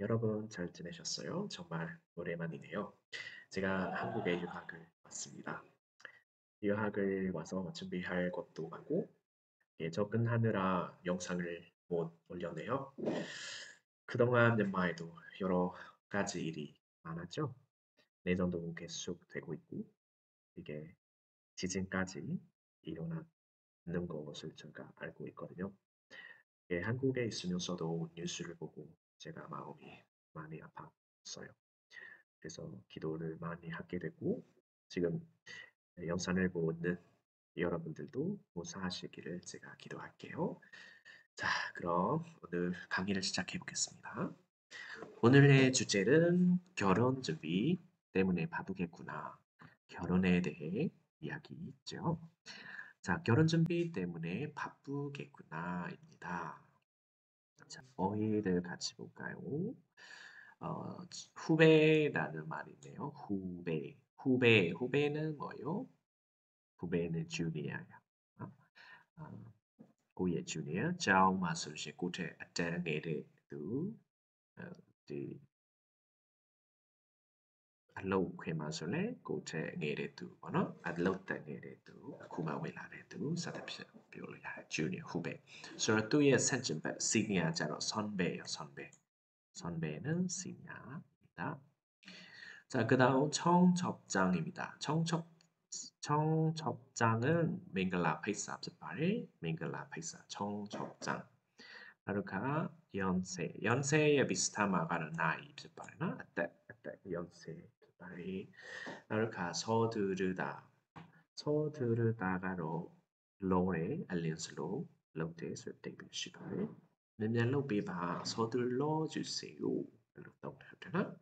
여러분 잘 지내셨어요? 정말 오랜만이네요. 제가 한국에 유학을 왔습니다. 유학을 와서 준비할 것도 많고 적응하느라 영상을 못 올렸네요. 그동안 연말에도 여러 가지 일이 많았죠. 내전도 계속되고 있고 이게 지진까지 일어나는 것을 제가 알고 있거든요. 한국에 있으면서도 뉴스를 보고 제가 마음이 많이 아팠어요. 그래서 기도를 많이 하게 되고 지금 영상을 보는 여러분들도 무사하시기를 제가 기도할게요. 자, 그럼 오늘 강의를 시작해 보겠습니다. 오늘의 주제는 결혼 준비 때문에 바쁘겠구나. 결혼에 대해 이야기죠. 자, 결혼 준비 때문에 바쁘겠구나입니다. 자, 어휘를 같이 볼까요? 어, 후배라는 말이 있네요. 후배. 후배는 뭐예요? 후배는 junior야. 어? 어, 고의 junior. ကျောင်းမှာဆိုလို့ရှိရင်ကိုယ့်ထက်အတန်းငယ်တဲ့သူ ဒီအလုပ်ခွင်မှာဆိုလဲကိုယ့်ထက်ငယ်တဲ့သူပေါ့နော်အလုပ်တက်ငယ်တဲ့သူအခုမှဝင်လာတဲ့သူစသဖြင့်ပြောလို့ရတယ် junior 후배ဆိုတော့သူ့ရဲ့ဆန့်ကျင်ဘက် senior ကျတော့ 선배예요 선배는 senior입니다. 자, 그다음 청첩장입니다. 청첩장은 맹글라 페이사 앞서발이 맹글라 페이사 청첩장. 바로가 연세에 비슷한 마가는 나이 앞서발이나 때 연세 앞서발이 바로가 서두르다가로 로레 알린스로 로테 설득을 시발 몇몇 비바 서둘러 주세요. 이렇게 되나?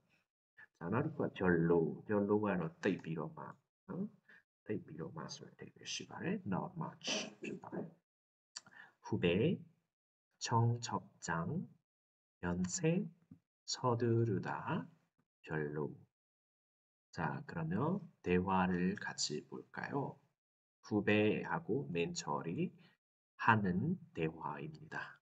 자, 나루가 별로가 띠비로마, 띠비로마 설득을 시발 not much 시발 후배 청첩장 연세 서두르다 별로. 자, 그러면 대화를 같이 볼까요? 후배하고 멘토리 하는 대화입니다.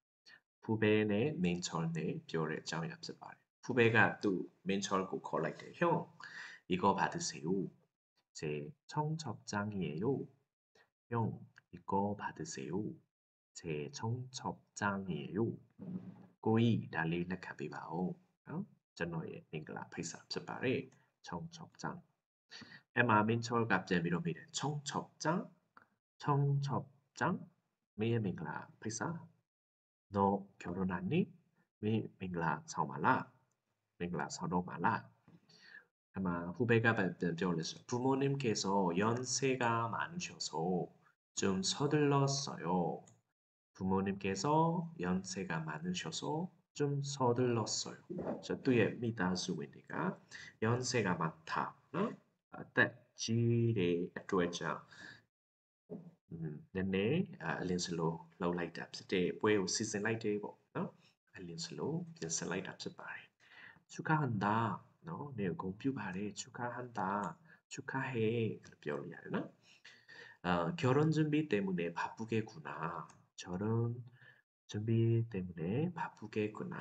후배네 멘토네 별의 점이 앞서 말해. 후배가 또 멘토를 call 때 형, 이거 받으세요. 제 청첩장이에요. 형, 이거 받으세요. 제 청첩장이에요. 꼬이 달리 렉하비바오. 저너의 링글라 페이스 앞서 말해. 청첩장. 에마 민철 갑자미로 미래 청첩장 미의 밍글라 페이사 너 결혼하니? 밍글라 사오말라 밍글라 사오말라 아마 후배가 배웠어요. 부모님께서 연세가 많으셔서 좀 서둘렀어요. 부모님께서 연세가 많으셔서 좀 서둘렀어요. 저 또의 미다수이니까 연세가 많다. 지레 쪼자 네네 알린슬로 lâuလိုက်တာ ဖြစ်တဲ့ပွဲကိုစီစဉ်လိုက်တယ်ပေါ့နော်알린슬로ပြင်ဆင်လိုက်တာဖြစ်ပါတယ်축하한다နော်နေကိုဂုဏ်ပြုပါတယ်축하한다 축하해 လို့ပြောလို့ရတယ်နော်결혼 준비 때문에 바쁘겠구나 결혼 준비 때문에 바쁘겠구나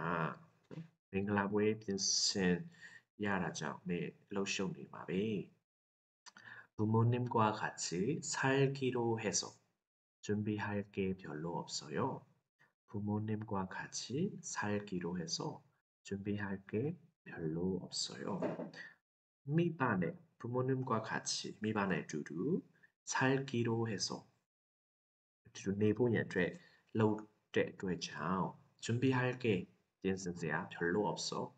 မင်္ဂလာပွဲပြင်ဆင်ရတာကြောင့်မင်းလှုပ်ရှုပ်နေပါပဲ 부모님과 같이 살기로 해서 준비할 게 별로 없어요. 부모님과 같이 살기로 해서 준비할 게 별로 없어요. 미반에 부모님과 같이 미반에 두루 살기로 해서 두루 내보내 돼 lâuတဲ့အတွက်ကြောင့် 준비할 게ပြင်ဆင်စရာ 별로 없어.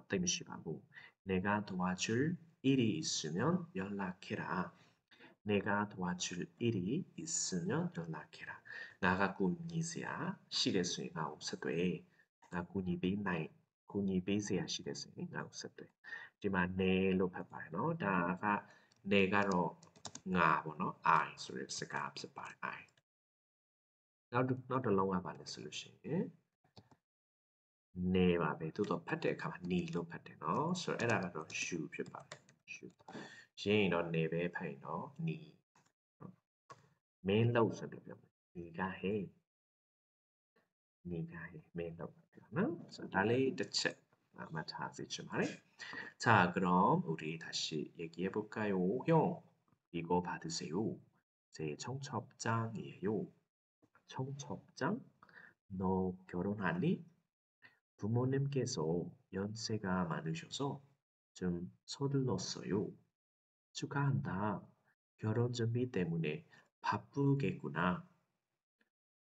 땡시바고 내가 도와줄 일이 있으면 연락해라. 내가 도와줄 일이 있으면 연락해라. 나가 꾸니세야 시대수가 없어도 나 꾸니베이세야 시대수가 없어도 디마 네로 파파노 다가 내가로 나보노 I 소리 스가 없어 봐 I not alone about the solution နေပါပဲတိုးတော့ဖတ်တဲ့အခါမှာနေလို့ဖတ်တယ်နော်ဆိုတော့အဲ့ဒါကတော့ shoe ဖြစ်ပါတယ် shoe ရင်းရင်တော့နေပဲဖတ်ရင်တော့နီမင်းလို့ဆိုပြီးပြောမယ်နေကဟဲ့မင်းလို့ပြောနော်ဆိုတော့ဒါလေးတစ်ချက် 아마 자세히 말해. 자, 그럼 우리 다시 얘기해 볼까요? 형, 이거 받으세요. 제 청첩장이에요. 청첩장? 너 결혼하니? 부모님께서 연세가 많으셔서 좀 서둘렀어요. 축하한다. 결혼 준비 때문에 바쁘겠구나.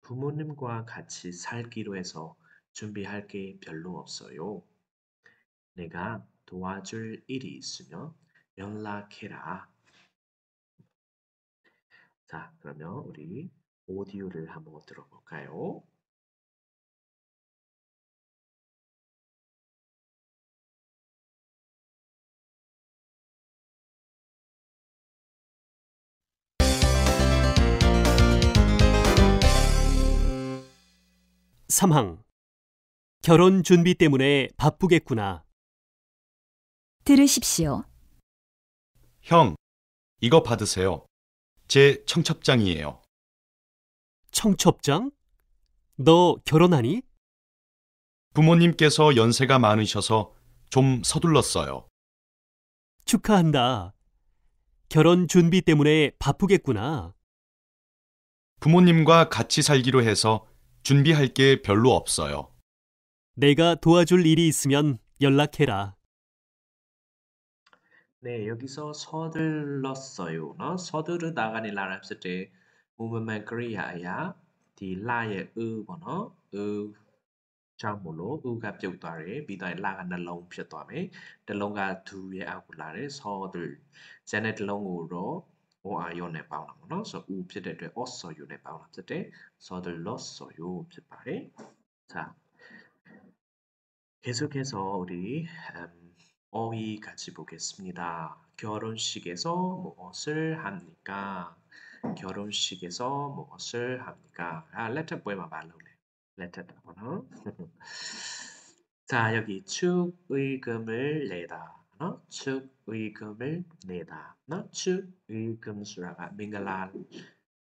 부모님과 같이 살기로 해서 준비할 게 별로 없어요. 내가 도와줄 일이 있으면 연락해라. 자, 그러면 우리 오디오를 한번 들어볼까요? 삼항 결혼 준비 때문에 바쁘겠구나. 들으십시오. 형, 이거 받으세요. 제 청첩장이에요. 청첩장? 너 결혼하니? 부모님께서 연세가 많으셔서 좀 서둘렀어요. 축하한다. 결혼 준비 때문에 바쁘겠구나. 부모님과 같이 살기로 해서 준비할 게 별로 없어요. 내가 도와줄 일이 있으면 연락해라. 네, 여기서 서둘렀어요. 너 서두르다가 라는 했을 때 무문만 그리야야 디라의 번호ကြောင့်မို့လို့ဥကပြုတ်သွားတယ်ပြီးတော့လာကနှလုံးဖြစ်သွားမယ်တစ်လုံးကဒူရဲ့အောက်ကိုလာတယ်ဆောဒ်ကျန်တဲ့တစ်လုံးကိုတော့ OR ရောနဲ့ပေါင်းတာပေါ့နော်ဆိုတော့ U ဖြစ်တဲ့အတွက် also ယူနဲ့ပေါင်းတာဖြစ်တယ်ဆောဒ် losso ယူဖြစ်ပါတယ်자 계속해서 우리 어휘 같이 보겠습니다. 결혼식에서 무엇을 합니까? 결혼식에서 무엇을 합니까? 레터 보이면 말로래. 레터다 보나? 자, 여기 축의금을 내다. 축의금을 내다. 축의금 수라가 민글라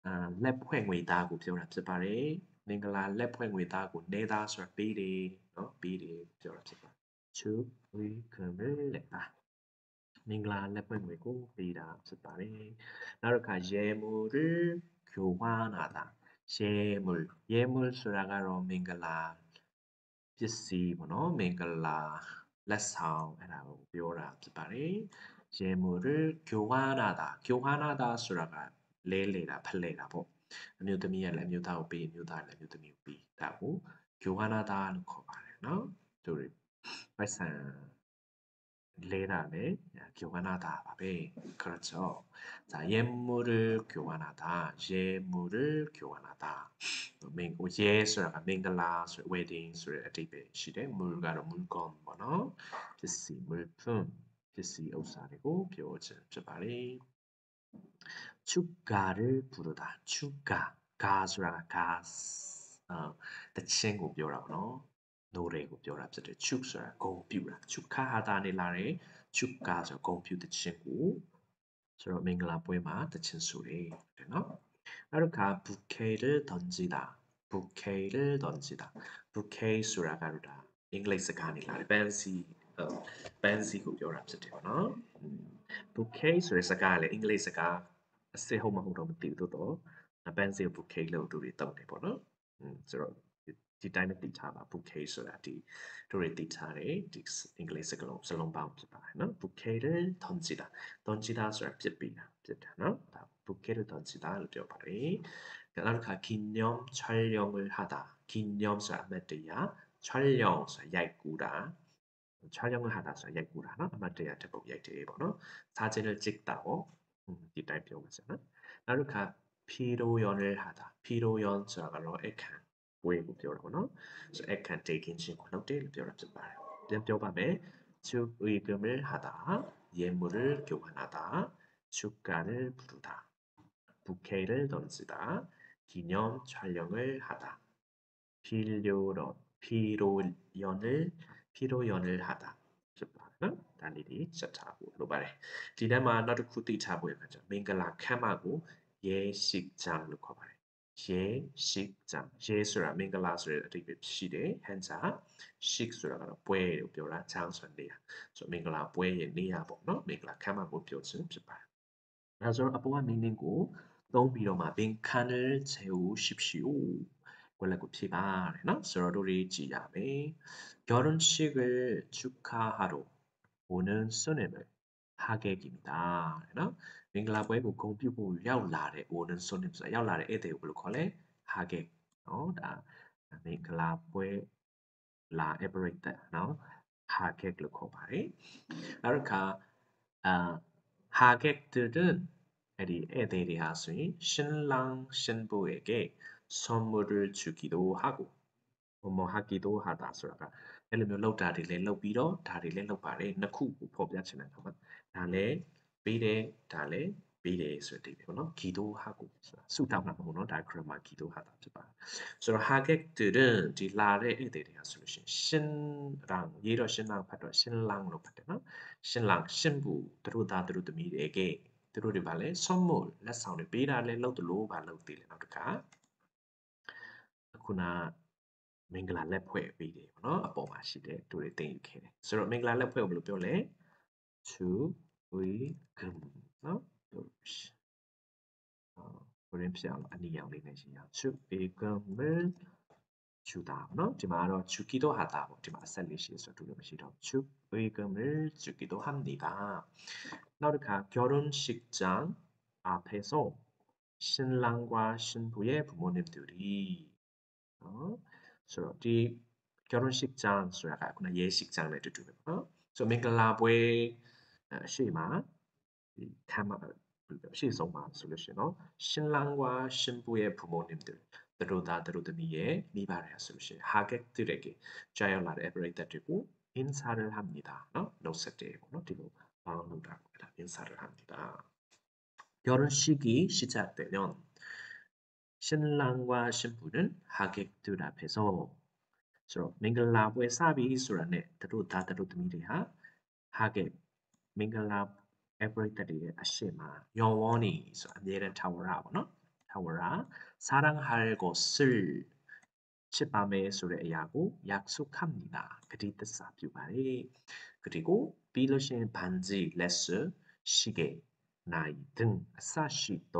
랩회의다고 표현합니다. 바래. 민글라 랩회의다고 내다 수라 비리. 비리 표현합니다. 축의금을 내다. 민글라 랩회의고 비다 수바래. 나르카 예물을 교환하다. 예물 수라가로 민글라 pissy ပေါ့နော်မင်္ဂလာလက်ဆောင်အဲ့ဒါကိုပြောတာဖြစ်ပါတယ် 예물을 교환하다 교환하다ဆိုတာကလဲလေတာဖလှယ်တာပေါ့အမျိုးသမီးကလည်းအမျိုးသားကိုပေးအမျိုးသားလည်းအမျိုးသမီးကိုပေးဒါကို 교환하다 လို့ခေါ်ပါတယ်နော်သူတွေပိုက်ဆံလဲတာလည်း 교환하다 ပါပဲ그렇죠 자 예물을 교환하다 예물을 교환하다 예ဆိုတာကမင်္ဂလာဆို wedding ဆိုတဲ့အဓိပ္ပာယ်ရှိတယ်물ကတော့물건ပေါ့နော်ပစ္စည်း물품ပစ္စည်းဥစ္စာတွေကိုပြောခြင်းဖြစ်ပါတယ် 축가를 부르다 축가 가ဆိုတာက တခြင်းကိုပြောတာပေါ့နော်노래ကိုပြောတာဖြစ်တယ်축ဆိုတာဂုဏ်ပြုတာ축하하다နဲ့လာတယ်축가ဆိုဂုဏ်ပြုတခြင်းကိုဆိုတော့မင်္ဂလာပွဲမှာတခြင်းဆိုတယ်တဲ့နော်နောက်တစ်ခါ bouquet를 던지다 bouquet를 던지다 bouquetဆိုတာကတော့ဒါအင်္ဂလိပ်စကားနေလာတယ် pansy ကိုပြောတာဖြစ်တယ်ပေါ့နော် bouquet ဆိုတဲ့စကားကလည်းအင်္ဂလိပ်စကားအစစ်ဟုတ်မဟုတ်တော့မသိဘူးတော့ pansy ကို bouquet လို့သူတွေတောင်းတယ်ပေါ့နော်ဆိုတော့ဒီတိုင်းနဲ့သိထားပါ bouquet ဆိုတာဒီတို့တွေသိထားတယ်ဒီအင်္ဂလိပ်စကားလုံးစလုံးပေါင်းဖြစ်ပါတယ်နော် bouquet를 던지다 던지다ဆိုတာဖြစ်ပြီးတာဖြစ်တာနော်ဒါ bouquet를 던지다လို့ပြောပါတယ်နောက်တစ်ခါ 기념 촬영을 하다 기념ဆိုတာအမှတ်တရ 촬영ဆိုတာရိုက်ကူးတာ 촬영을 하다ဆိုတာရိုက်ကူးတာနော်အမှတ်တရတစ်ပုတ်ရိုက်တယ်ပေါ့နော် 사진을 찍다 ပေါ့ဒီတိုင်းပြောမှာစနော်နောက်တစ်ခါ 피로연을 하다 피로연ဆိုတာကတော့အခမ်းပွဲကိုပြောတာပေါ့နော်ဆိုအခမ်း taking ခြင်းကိုလုပ်တယ်လို့ပြောတာဖြစ်ပါတယ်ပြန်ပြောပါမယ် 축의금을 하다 예물을 교환하다 축가를 부르다 부케를 던지다 기념 촬영을 하다 피로연을 하다ဖြစ်ပါတယ်နော်ဒါလေးတွေစက်ထားဖို့လိုပါတယ်ဒီထဲမှာနောက်တစ်ခုသိထားဖို့ရမှာကြောင့်မင်္ဂလာခမ်းမကိုရဲရှိချမ်းလို့ခေါ်ပါတယ် 예식장 예수라 맹글라 소리 어떻게 시대 한자 식 소리가 ပွဲ로ပြောတာ 장소인데요. 저 맹글라 ပွဲ의နေရာ ပေါ့နော် 맹글라 ခမ်းမကို ပြောခြင်း ဖြစ်ပါတယ် 그래서 아빠와 민nin고 똥비로마 빈칸을 채우십시오. 원래고 피바래, 너? 서로리 지야매 결혼식을 축하하러 오는 손님을 하객입니다. 너? 밍글라고에 공비고 야울라래 오는 손님, 야울라래 애들 불러 콜레 하객. 다 밍글라고에 라 에버레이터, 너? 하객을 콜바래. 그러니까 하객들은 애들이 하수인 신랑 신부에게 선물을 주기도 하고 하기도 하다ဆိုတာကအဲ့လိုမျိုးလောက်တာတွေလည်းလောက်ပြီးတော့ဒါတွေလည်းလောက်ပါတယ်နှစ်ခုကိုဖော်ပြချင်တယ်နော်ဒါလည်းပေးတယ်ဒါလည်းပေးတယ်ဆိုတဲ့အဓိပ္ပာယ်ပေါ့နော်기도 하고ဆိုတာဆုတောင်းတာမဟုတ်နော်ဒါ grammar 기도 하다ဖြစ်ပါတယ်ဆိုတော့ 하객들은 ဒီလာတဲ့ဧည့်သည်တွေကဆိုလို့ရှိရင်신랑ရေးတော့ 신랑 ဖတ်တော့ 신랑 လို့ဖတ်တယ်နော် 신랑 신부 သူတို့သားသူတို့သမီးတွေကသူတို့တွေဗာလဲ선물လက်ဆောင်တွေပေးတာလဲလောက်တလို့ဗာလောက်သေးလဲနောက်တစ်ခါခုနမင်္ဂလာလက်ဖွဲ့ပေးတယ်ပေါ့နော်အပေါ်မှာရှိတဲ့သူတွေတင်ယူခဲ့တယ်ဆိုတော့မင်္ဂလာလက်ဖွဲ့ကိုဘယ်လိုပြောလဲ 축의금 နော်ဘယ်ရင်ဖြစ်အောင်အနီရောင်လေးနဲ့ရှင်းရအောင် 축의금을 주다 နော်ဒီမှာတော့ 주기도 하다 ပေါ့ဒီမှာအဆက်လေးရှိဆိုတော့တူလို့မရှိတော့ 축의금을 주기도 합니다 နောက်တစ်ခါ 결혼식장 앞에서 신랑과 신부의 부모님들이ဆိုတော့ဒီ 결혼식장 ဆိုတာကခုန 예식장 နဲ့တူတူပဲပေါ့နော်ဆိုတော့မင်္ဂလာပွဲရှေ့မှာဒီခမ်းမရှေ့ဆုံးမှာဆိုလို့ရှိရင်နော် 신랑과 신부의 부모님들 သူတို့သားသူတို့သမီးရဲ့မိဘတွေဆိုလို့ရှိရင် 하객들에게 ကြားရောက်လာတဲ့ operator တွေကို 인사를 합니다 နော်နှုတ်ဆက်တယ်ပေါ့နော်ဒီလိုပေါင်းလုပ်တာပေါ့အဲ့ဒါ 인사를 합니다 결혼식이 시작되면 신랑과 신부는 하객들 앞에서 밍글라ပွဲစပြီဆိုတာနဲ့သူတို့သားသူတို့သမီးတွေဟာ 하객 밍글라 operator တွေရဲ့အရှိမ 영원히 ဆိုတာအမြဲတမ်းထာဝရပေါ့နော်ထာဝရ 사랑할 것을 ချစ်ပါမယ်ဆိုတဲ့အရာကို 약속합니다 ဂတိသစ္စာပြုပါတယ်그리고ပြီးလို့ရှိရင် 반지 레스 시계 나이 등 사시도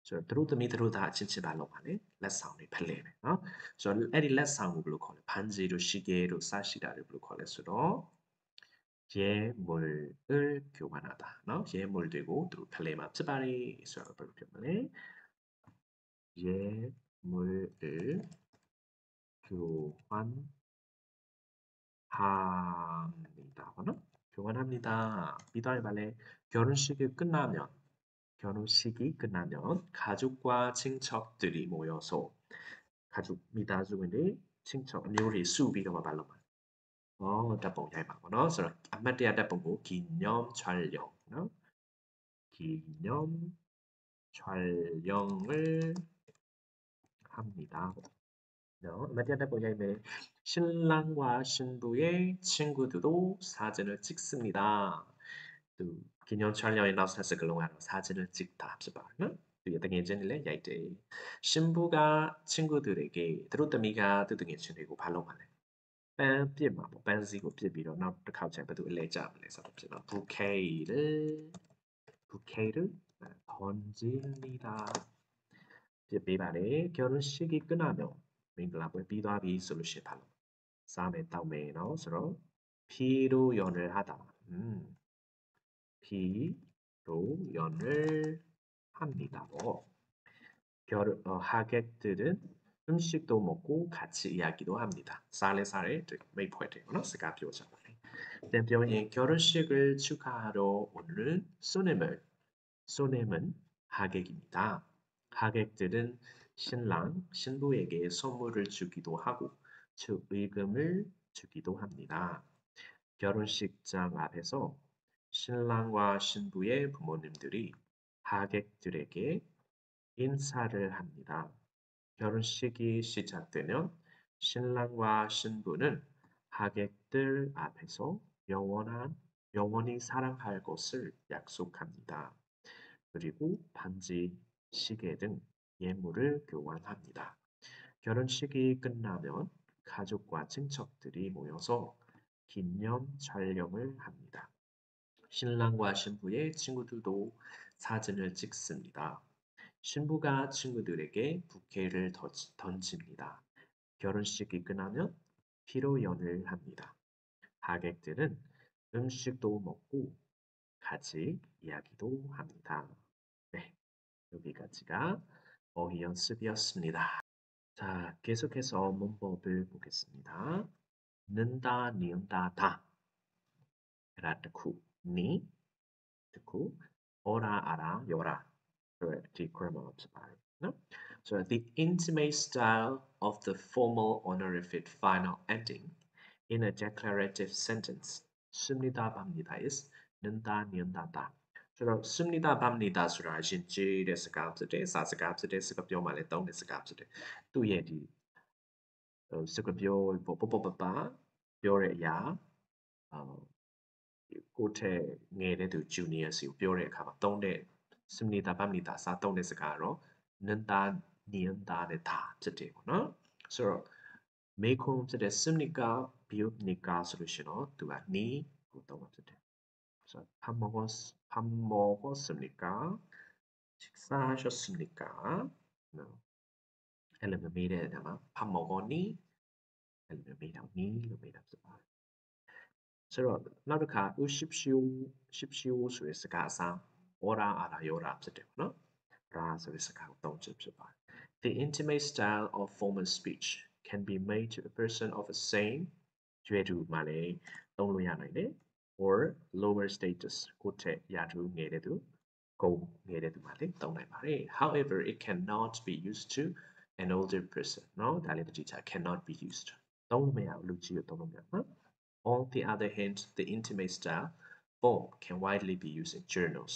ဆိုတော့သူတို့သမီးသူတို့သားအချင်းချင်းပါလောက်ပါလေလက်ဆောင်တွေဖလှယ်မယ်နော်ဆိုတော့အဲ့ဒီလက်ဆောင်ကိုဘယ်လိုခေါ်လဲ 반지 တို့ 시계 တို့ 사시다 တွေဘယ်လိုခေါ်လဲဆိုတော့ 예물을 교환하다 နော် 예물들고 သူတို့ဖလှယ်မှာဖြစ်ပါတယ်ဆိုတော့ဘယ်လိုပြောမလဲ 예물을 교환합니다 ပေါ့နော် 교환합니다 ပြီးတော့ဗာလဲ 결혼식이 끝나면 가족과 친척들이 모여서 가족 미다주인들 친척 묘리 수비가 말로만 답봉 야이마 뭐 그래서 안마디아 답봉고 기념 촬영 기념 촬영을 합니다 안마디아 답봉 야이메 신랑과 신부의 친구들도 사진을 찍습니다 또 기념 촬영에 나서서 그동안 사진을 찍다 합시다. 등해진일래 야이데 신부가 친구들에게 들었더미가 뜨등해 주내고 발로 말래. 뺀 삐마 뭐 뺀지고 삐비로 나 갑자기 배도 레자 레서 삐나 부케이를 던집니다. 삐바래 결혼식이 끝나면 밍글라고 비도아비 솔루션 발로. 싸매 따오매 나오서로 피로 연을 하다. 피로연을 합니다. 하객들은 음식도 먹고 같이 이야기도 합니다. 사레사레 메이포에 되거나 스카피오잖아요. 대표님 결혼식을 축하하러 오는 손님은 하객입니다. 하객들은 신랑, 신부에게 선물을 주기도 하고 축의금을 주기도 합니다. 결혼식장 앞에서 신랑과 신부의 부모님들이 하객들에게 인사를 합니다. 결혼식이 시작되면 신랑과 신부는 하객들 앞에서 영원히 사랑할 것을 약속합니다. 그리고 반지, 시계 등 예물을 교환합니다. 결혼식이 끝나면 가족과 친척들이 모여서 기념 촬영을 합니다. 신랑과 신부의 친구들도 사진을 찍습니다. 신부가 친구들에게 부케를 던집니다. 결혼식이 끝나면 피로연을 합니다. 하객들은 음식도 먹고 같이 이야기도 합니다. 네, 여기까지가 어휘 연습이었습니다. 자, 계속해서 문법을 보겠습니다. 는다, 니은다, 다. 라 듣고, 니, 듣고, 어라, 알아, 요라. The grammar of the body. No? So the intimate style of the formal honorific final ending in a declarative sentence. 씁니다, 팝니다 is 는다, 니은다, 다.ဆိုတော့ 씁니다, 팝니다 ဆိုတာအရင်ကျေးတဲ့စကားဖြစ်တယ်စာစကားဖြစ်တယ်စကားပြောမှလည်းသုံးတဲ့စကားဖြစ်တယ်သူ့ရဲ့ဒီစကားပြောပပပြောတဲ့အရာကိုထက်ငယ်တဲ့သူ junior စီကိုပြောတဲ့အခါမှာသုံးတဲ့ 씁니다, 팝니다 စာသုံးတဲ့စကားကတော့는다, 니은다 နဲ့ဒါဖြစ်တယ်ပေါ့နော်ဆိုတော့မေခွန်းဖြစ်တဲ့ 씁니까, 비웁니까 ဆိုလို့ရှိရင်တော့သူက ni ကိုသုံးမှာဖြစ်တယ်자, 밥 먹었습니까? 식사하셨습니까? 엘레면 메이레 나마 밥 먹었니? 엘레면 메이라니? 메이라 쓰바. 그래서 나르카 십시오 소리스가사 오라 알아 요라 쓰대구나. 라 소리스가 어떤 쓰바. The intimate style of formal speech can be made to a person of the same 죄두 말에 떠올려야 하는데 or lower status ကိုထက်ရာထူးငယ်တဲ့သူကုန်ငယ်တဲ့သူမှာလေသုံးနိုင်ပါတယ် however it cannot be used to an older person เนาะဒါလည်းတတိချ cannot be used သုံးလို့မရဘူးလူကြီးကိုသုံးလို့မရဘူး on the other hand the intimate style form can widely be used in journals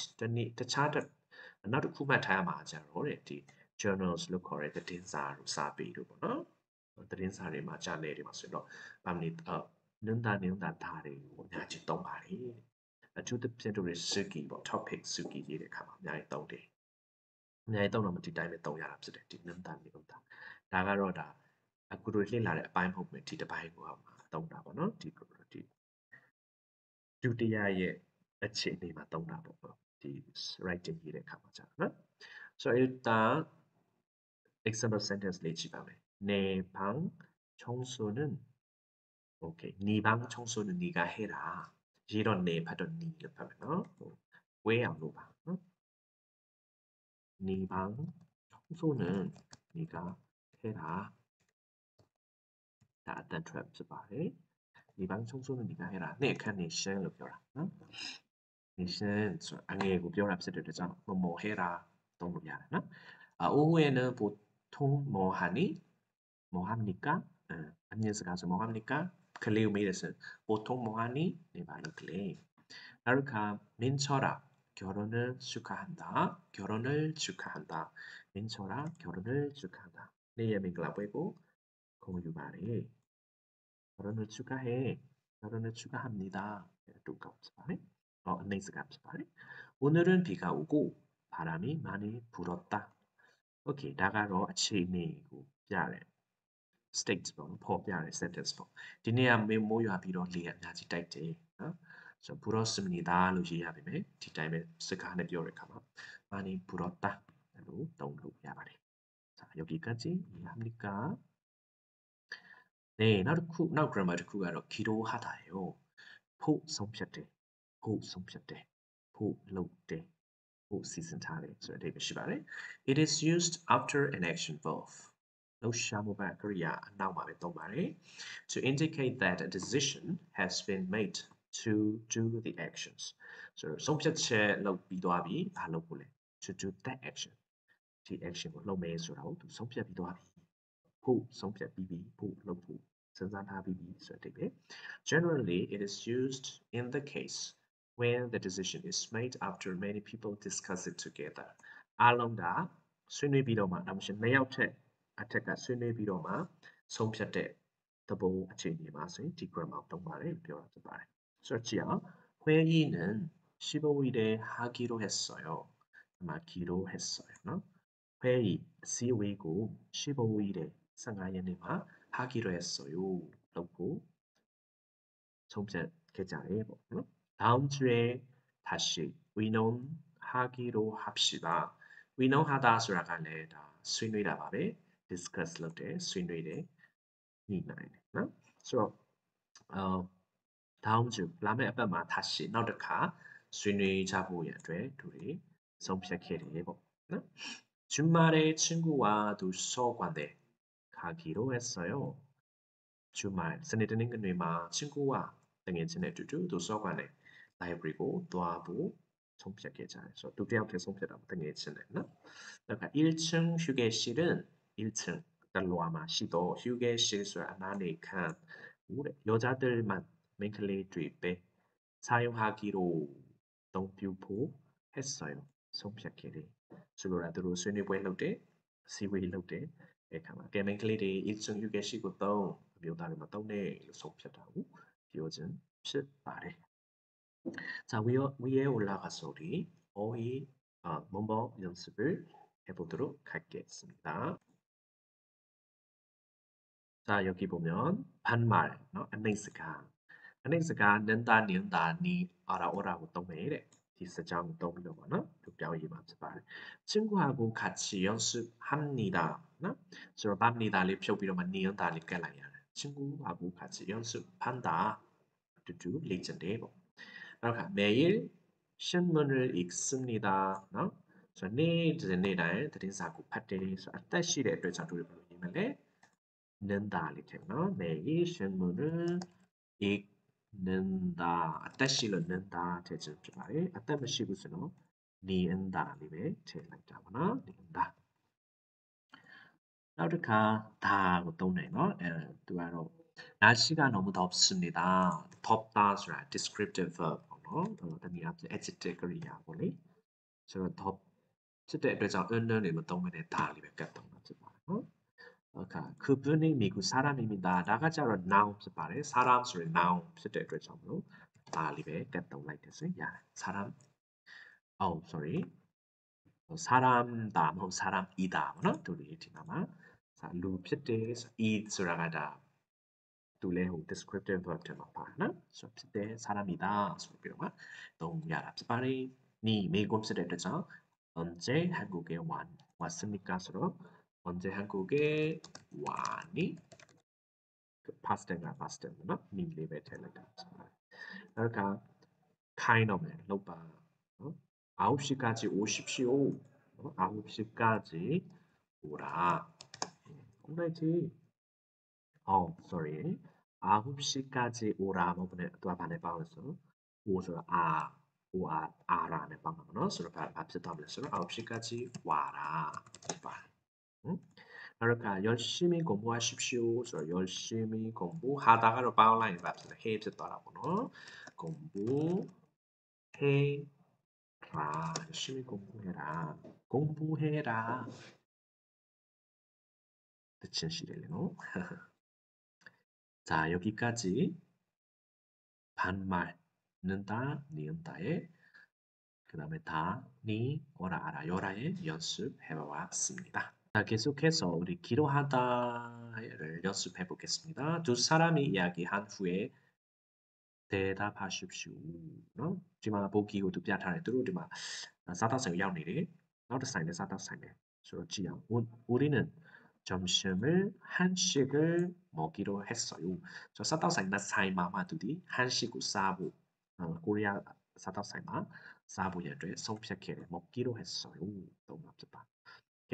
တခြားနောက်တစ်ခုမှတ်ထားရမှာကြတော့တဲ့ဒီ journals လို့ခေါ်တဲ့သတင်းစာတို့စာပေတို့ပေါ့နော်သတင်းစာတွေမှာ journal တွေမှာဆိုတော့ဗာမနီ는다, 니은다, 다တွေကိုအများကြီးသုံးပါတယ်အထူးသဖြင့်တို့ရ suki ပေါ့ topic suki ရေးတဲ့အခါမှာအများကြီးသုံးတယ်အများကြီးသုံးတော့မဒီတိုင်းပဲသုံးရတာဖြစ်တယ်ဒီ 는다, 니은다 ဒါကတော့ဒါအခုတို့လေ့လာတဲ့အပိုင်းမဟုတ်ဘူးဒီတစ်ပိုင်းကိုသုံးတာပေါ့နော်ဒီဒုတိယရဲ့အခြေအနေမှာသုံးတာပေါ့ဒီ writing ရေးတဲ့အခါမှာကြာနော်ဆိုတော့일단 example sentence လေးကြည့်ပါမယ်내 방 청소는 오케이. 네 방 청소는 네가 해라. 이런 네 받던 니 이렇게 하면 왜 안 놓아? 네 방 청소는 네가 해라. 다 어떤 트랩스 바에 네방 청소는 네가 해라. 네, 칸 네션 이렇게 해라. 네션 안에고 뼈랍 쓰들 되잖아. 뭐 해라. 동물이 하나. 오후에는 보통 뭐 하니? 뭐 합니까? 안녕하세요. 가서 뭐 합니까? 클레오 메이드슨 보통 뭐하니? 네 말로 클레. 나루카 민철아 결혼을 축하한다. 결혼을 축하한다. 민철아 결혼을 축하한다. 네 예민글라 보이고 공유 말이 결혼을 축하해. 결혼을 축하합니다. 뚜까 말이 네스가 말이 오늘은 비가 오고 바람이 많이 불었다. 오케이 나가로 아침이고 야래. states ပေါ့နော်ပေါ်ပြတဲ့ sentence ပေါ့ဒီနေ့ကမိုးရွာပြီးတော့လေအများကြီးတိုက်တယ်နော်ဆိုတော့ 불었습니다 လို့ရေးရပါမယ်ဒီတိုင်းပဲစကားနဲ့ပြောတဲ့အခါမှာ 많이 불었다 လို့သုံးလို့ရပါတယ်자 여기까지 이해합니까 네နောက် grammar တစ်ခုကတော့ 기도하다예요ဖို့ဆုံးဖြတ်တယ်ဖို့ဆုံးဖြတ်တယ်ဖို့လုပ်တယ်ဖို့စီစဉ်ထားတယ်ဆိုတဲ့အဓိပ္ပာယ်ရှိပါတယ် it is used after an action verb to indicate that a decision has been made to do the actions. So, to do that action. The action will not make so generally, it is used in the case when the decision is made after many people discuss it together. Along that,အထက်ကဆွေးနွေးပြီးတော့မှဆုံးဖြတ်တဲ့သဘောအခြေအနေမှာဆိုရင်ဒီ grammar သုံးပါတယ်ပြောတာဖြစ်ပါတယ်ဆိုတော့ကြည့်အောင် 회의는 15일에 하기로 했어요 아마 기로 했어요 နော် 회의 시웨이고 15일에 15년에만 하기로 했어요. 라고 성자 계좌에 다음 주에 다시 의논하기로 합시다. 의논하다ဆိုတာကလည်းဒါဆွေးနွေးတာပါပဲ discuss လုပ်တယ်ဆွေးနွေးတယ်ညှိနှိုင်းတယ်နော်ဆိုတော့다음 주လာမယ့်အပတ်မှာ 다시 နောက်တစ်ခါဆွေးနွေးကြဖို့ရန်အတွက်သူတွေဆုံးဖြတ်ခဲ့တယ်ပေါ့နော် 주말에 친구와 도서관에 가기로 했어요. 주말 스네드닝근웨마 친구와 등해진의 두두 도서관에 라이브리고 또하고 송피자계좌 그래서 두 개한테 송피자라고 등해진의 그러니까 1층 휴게실은 1층 달로아마 시도 휴게실 안에 칸 여자들만 맨클레이드립에 사용하기로 동뷰포 했어요. 송피자계를 ဆိုလိုတာသူတို့ဆွေးနွေးပွဲလုပ်တယ်စီဝေးလုပ်တယ်အခါမှာကဲမင်ကလေးတွေ instant ယူခဲ့ရှိကိုသုံးအမျိုးသားတွေမသုံးနဲ့လို့ဆုံးဖြတ်တာကိုပြောခြင်းဖြစ်ပါတယ်자 위에 올라가서 우리 어휘 문법 연습을 해보도록 하겠습니다 자 여기 보면 반말 안내스가 안내스가 는다 니은다 니 알아 오라고 떠매래 디스장 떠밀어 봐나 두뼈이 맞지발 친구하고 같이 연습합니다 나 저bab니다 리 펴비로만 니은다 리 깔라야 친구하고 같이 연습한다 두두 레전드 뭐 그러니까 매일 신문을 읽습니다 나 저네 내날 드린사고 파티 아따시의အတွက်ကြောင့်တို့ဘယ်လိုရေးမလဲ 는다 리테너 매일 신문을 읽는다 아따시를 는다 대전 말에 아따마시 무슨어 니은다 리베 제일 나타나 니은다 나우르카 다 어떤네요 두아로 날씨가 너무 덥습니다 덥다ဆိုတာ descriptive verb ပေါ့နော်တနည်းအားဖြင့် adjective ကရိယာပေါ့လေဆိုတော့ 덥ဖြစ်တဲ့အတွက်ကြောင့် earn တွေမသုံးဘဲနဲ့ဒါလေးပဲကတ်သုံးတာဖြစ်ပါတယ်နော်Okay. 그분이 미국 사람입니다. 나가자로 noun ဖြစ်ပါတယ်. 사람 ဆိုရင် noun ဖြစ်တဲ့အတွက်ကြောင့်မလို့ဒါလေးပဲကတ်သုံးလိုက်တယ်ဆိုရင်ရတယ်. 사람 Oh sorry. 사람다မဟုတ် 사람이다 ပေါ့နော်. တို့လေးဒီမှာလူဖြစ်တယ်ဆို id ဆိုတာကဒါသူလဲဟို descriptive verb ထဲမှာပါနော်. ဆိုဖြစ်တယ် 사람이다 ဆိုပြီးတော့မှသုံးရတာဖြစ်ပါတယ်. 니 미국ဖြစ်တဲ့အတွက်ကြောင့် 언제 한국에 왔습니까? ဆိုတော့언제 한국에 와니? past tense past tense 너? 니 레벨 텔레가. 그러니까 kind of 로바. 9시까지 오십시오. 9시까지 오라. alright. sorry. 9시까지 오라. 뭐네 또 반에 빠졌어. 오서 아라네 방금 너. 서로 밥sit 하면 서로 9시까지 와라. 봐. 그러니까 열심히 공부하십시오. 열심히 공부하다가로 바울라인 밥습니다. 해 됐더라고요. 공부해라. 열심히 공부해라. 공부해라. 뜻은 시래요. 자 여기까지 반말 는다 니은다의 그 다음에 다, 니, 오라, 알아, 요라의 연습해봤습니다. 자, 계속해서 우리 기로하다를 연습해 보겠습니다. 두 사람이 이야기한 후에 대답하십시오. 지금 보기고 두 뼈타를 뚜루디마 사다상 야오니리 나도 사이네 사다 사이네 그렇지요. 우리는 점심을 한식을 먹기로 했어요. 저 사다 사이나 사이마마 두디 한식우 사부 코리아 사다 사이마 사부예를 성피하게 먹기로 했어요. 너무 아프다.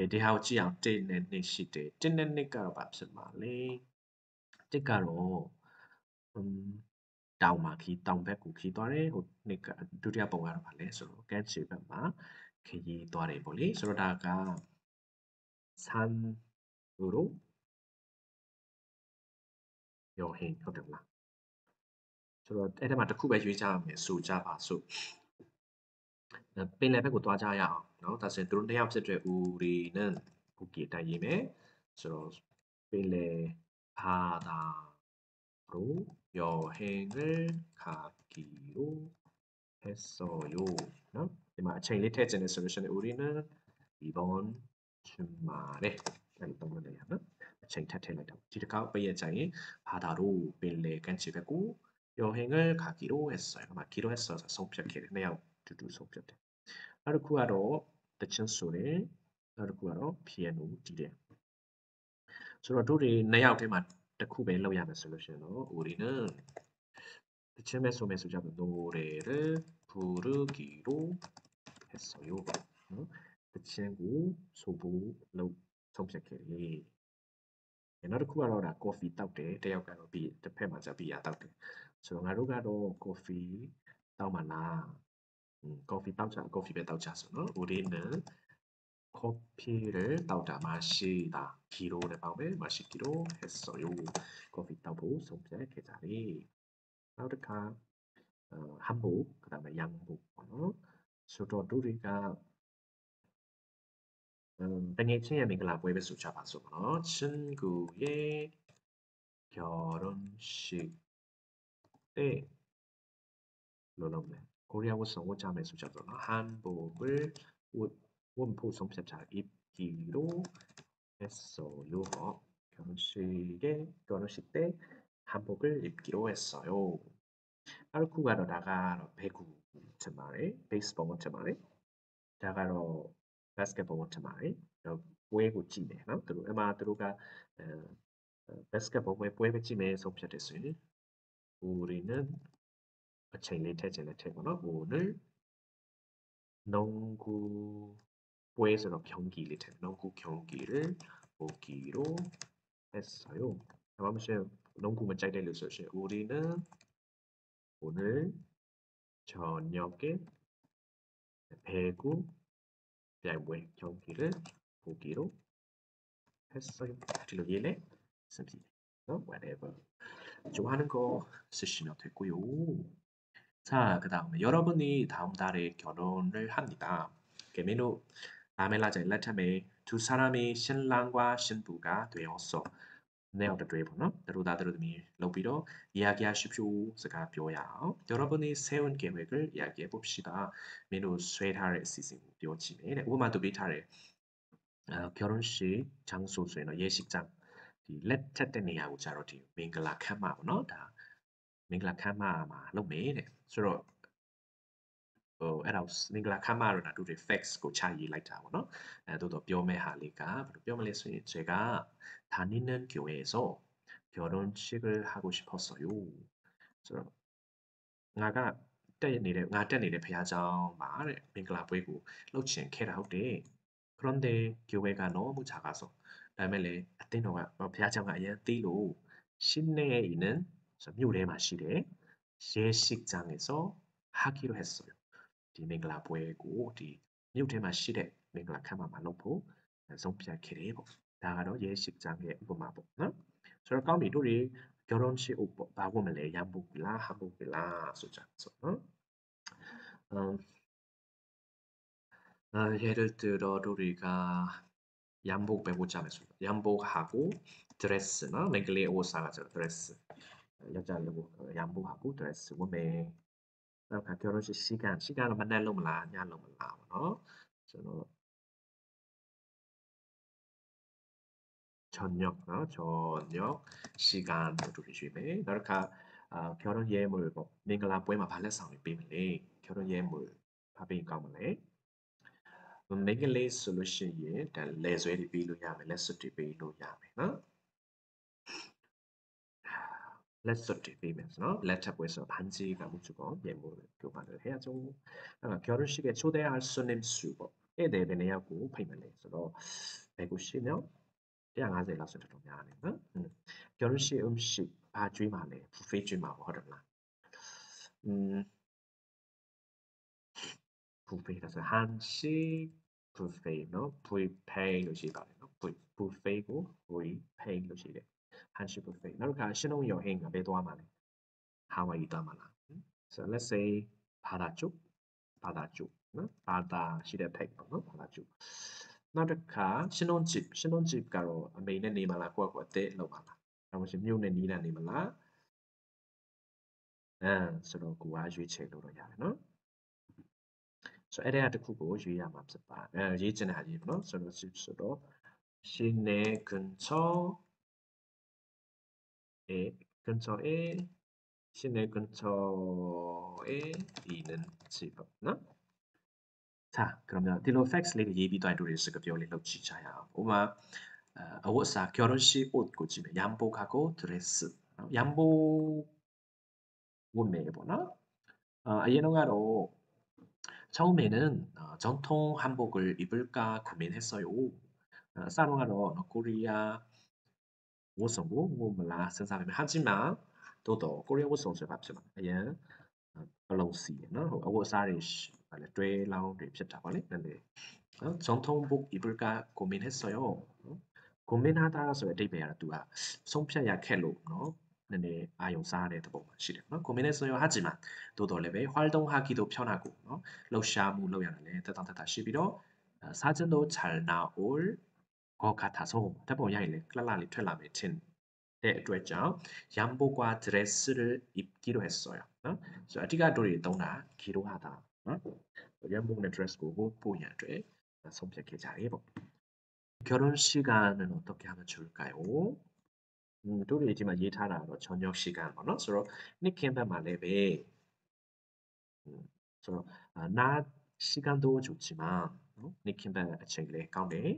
대하우지 앞에는 시대 찐내니까 밥스말레 찌까로 다우마키 다운백 쿠키도레 니까 두리아 봉가로 발레 서로 캔치베마 케이 도레 볼리 서로다가 산으로 여행ဟုတ်တယ်မလား ဆိုတော့အဲ့ဒါမှတစ်ခုပဲရွေးကြရမယ်ဆိုကြပါစို့ပင်လယ်ဘက်ကိုသွားကြရအောင်เนาะဒါဆိုရင်သူတို့နှစ်ယောက်ဖြစ်တဲ့ 우리는 보기အတိုင်းရေးမယ်ဆိုတော့ပင်လယ်바다로 여행을 가기로 했어요. 너? 이마 အချိန်လေးထည့်ခြင်းနဲ့ solution 우리는 이번 주말에 너무 내야는ချိန်ထပ်ထည့်လိုက်တော့ဒီတစ်ခေါက်ပိတ်ရကြရင် 바다로 벨레 깐집에고 여행을 가기로 했어요. 아마 기로 했어서 성격해. 내가 두두 성격해. 하루쿠아로 대천 소리 하루쿠아로 피아노 디레. 서로 둘이 내 옆에만 듣고 벨로 야면서 그러시노. 우리는 대천 메소메소 잡은 노래를 부르기로 했어요. 대천구 소부로 성격해. 옛날에 쿠바로라 커피 따오대 대역가로 비 대패마자 비야 따오대 so ngaro garo coffee 따오만라 coffee 따오자 coffee 배 따오자 so no 우리는 커피를 따오자 마시다 기로를 밤에 마시기로 했어요 coffee 따고 성제 계자리 나우르카 한복 그다음에 양복 so 둘이가 당연히 민글라 보이베 수차바소 친구의 결혼식 때 로놈네 코리아고 성우자매 수차도 한복을 원포 성cep자 입기로 했어요. 결혼식 때 한복을 입기로 했어요. 알쿠가로 나가로 배구 말에 베이스볼 말에 나가로 basketball 말에 외구 찜에 너 들어 아마 들어가 basketball 외구 찜에 성cep됐어요. 우리는ချိန်လေးထည့်ချင်လည်းထည့်ပါတော့오늘 농구 부에서 경기를 농구 경기를 보기로 했어요. 다음에 농구만 짧게 읽으세요. 우리는 오늘 저녁에 배구 야구의 경기를 보기로 했어요. 뒤로 얘네 something whatever 좋아하는 거 쓰시면 되고요. 자, 그 다음에 여러분이 다음 달에 결혼을 합니다. 개메노 다음에 라자 일라참에 두 사람이 신랑과 신부가 되었어. 네, 어떻게 보나? 다들음이 로비로 이야기하십시오. 제가 벼야. 여러분이 세운 계획을 이야기해 봅시다. 메뉴 스웨타를 시즌 띄워지네. 우마도 비타를 결혼식 장소 수에는 예식장 렛tet네하고 자로티 밍글라 카마노 다 밍글라 카마마 로메네. 서로 အဲ့ဒါမင်္ဂလာခမ်းမတော့တူတယ် facts ကိုချရေးလိုက်တာပေါ့နော်တိုးတော့ပြောမဲ့ဟာလေးကဘယ်လိုပြောမလဲဆိုရင်제가 다니는 교회에서 결혼식을 하고 싶었어요. 그래서 나တက်နေတဲ့ဘုရားကျောင်းမှာတဲ့မင်္ဂလာပွဲကိုလှုပ်ချင်ခဲ့တာဟုတ်တယ် 그런데 교회가 너무 작아서 다음에အတင်းတော်ကဘုရားကျောင်းကအရင်သေးလို့ 시내에 있는 묘대만 시대 예식장에서 하기로 했어요. 디 밍글라 보이고 디မြို့ထဲမှာ ရှိတဲ့ မင်္ဂလာခမ်းမမှာလုပ်ဖို့ဆုံးဖြတ်ခဲ့တယ်ပေါ့ဒါကတော့ 예식장의ဥပမာပေါ့နော်ဆိုတော့ကောင်းပြီတို့တွေ 결혼식 옷ဘာဝတ်မလဲ 양복이라 한복이라 소자နော်예를 들어 우리가 양복 배우자면 양복하고 드레스나 맹글리 옷 사가지고 드레스 여자로 양복하고 드레스 몸에 그러니까 결혼식 시간을 맨날 놓으면 냐 놓으면 너 저는 저녁 시간도 조심해 그러니까 결혼 예물 뭐 민글라 보이마 발레상을 비밀래 결혼 예물 밥이 까물래 맹글레 솔루션이 다 레즈웨리 비로 야매 레스티 비로 야매 너 레스티 비면서 레타보에서 반지가 무조건 예물 교환을 해야죠. 결혼식에 초대할 손님 수에 대비하고 페이먼트 그래서 190명 150 လောက်ဆိုတော့များတယ်နော်결혼식 음식 다ကျွေးမှာလဲ buffet ကျွေးမှာဟုတ်တယ်မလားbuffet ဒါဆို 한식 buffet နော် buffet လို့ရှိပါတယ်နော် buffet ကို buffet လို့ရှိတယ် 한식 buffet နောက်တစ်ခါ신혼 여행ကဘယ်သွားမှာလဲ 하와이 သွားမှာလား so let's say 바다 쪽နော် 바다 ရှိတဲ့ 팩 ပေါ့နော် 바다 쪽နောက်တစ်ခါ 신혼집ကတော့အမေနဲ့နေမလားကိုယ့်အသက်လောက်ပါလားဒါမှမဟုတ်မြို့နဲ့နီးတာနေမလားဆိုတော့ကိုကရွေးချယ်လို့တော့ရတယ်နော် ဆိုအဲ့ဒါတစ်ခုကိုရွေးရမှာဖြစ်ပါတယ်ရေးချင်တဲ့ဟာရေးပေါ့နော်ဆိုတော့시내 근처에 시내 근처에 있는 집 နော် 자 그러면 딜로 facts လေးတွေရေးပြီးတော့တို့တွေစကားပြောလေးလုပ်ကြည့်ကြရအောင်ဥပမာ어워사 결혼식 옷 고치면 양복하고 드레스 양복 옷매요 나 아예노가로 처음에는 전통 한복을 입을까 고민했어요. 사롱하러 코리아 옷성고 뭐라 sen사하면 하지만 또도 코리아 옷성을 밥지만 아예 블라우스နော်အဝတ်အစားတွေဗာလေတွဲလောင်းတွေဖြစ်တာဗာလေနည်းနည်းနော်전통복 입을까 고민했어요. 고민하다ဆိုတဲ့အဓိပ္ပာယ်ကတော့ तू ကဆုံးဖြတ်ရခက်လို့နော်နည်းနည်းအာယုံစားတဲ့သဘောမှာရှိတယ်နော် 고민했어요 하지만 또도လည်းပဲ 활동하기도 편하고 နော်လှုပ်ရှားမှုလုပ်ရတယ်လည်းတက်တောင့်တက်တာရှိပြီးတော့사진도 잘 나올 것 같아서 ဓာတ်ပုံရိုက်ရင်လည်းလှလှလေးထွက်လာမယ်ထင်တဲ့အတွက်ကြောင့် 양복과 드레스를 입기로 했어요. နော်ဆိုတော့အဓိကတို့တွေသုံးတာ 기로 하다 နော် 양복နဲ့ dress ကိုပို့ရအတွက်ဆုံးဖြတ်ခဲ့ကြတယ်ပေါ့ 결혼 시간은 어떻게 하면 좋을까요?တို့တွေဒီမှာရေးထားတာတော့ 저녁 시간 ပေါ့နော်ဆိုတော့နေ့ခင်းဘက်မှာလည်းပဲဆိုတော့낮 시간도 좋지만နေ့ခင်းဘက်အချိန်လည်းကောင်းတယ်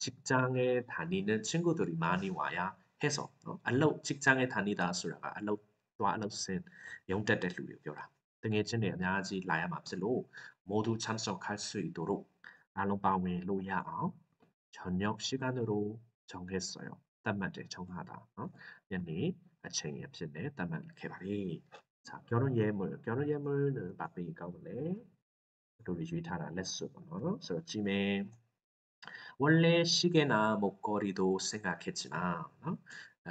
직장에 다니는 친구들이 많이 와야 해서 알로 직장에 다니다ဆိုတာကအလုပ်သွားအလုပ်ဆင်းရုံတက်တဲ့လူတွေပြောတာတကယ်ချင်းတွေအများကြီးလာရမှာဖြစ်လို့모두 참석할 수 있도록 အားလုံးပါဝင်လို့ရအောင်저녁 시간으로 정했어요. သတ်မှတ်တယ် 정하다. နော်ညနေအချိန်အဖြစ်နဲ့သတ်မှတ်ခဲ့ပါလေ자 결혼 예물은 ဘာပေးကောင်းမလဲတို့ရွေးထားတာလက်စွပ်ပေါ့နော်ဆိုတော့ကြည့်မယ် 원래 시계나 목걸이도 생각했지만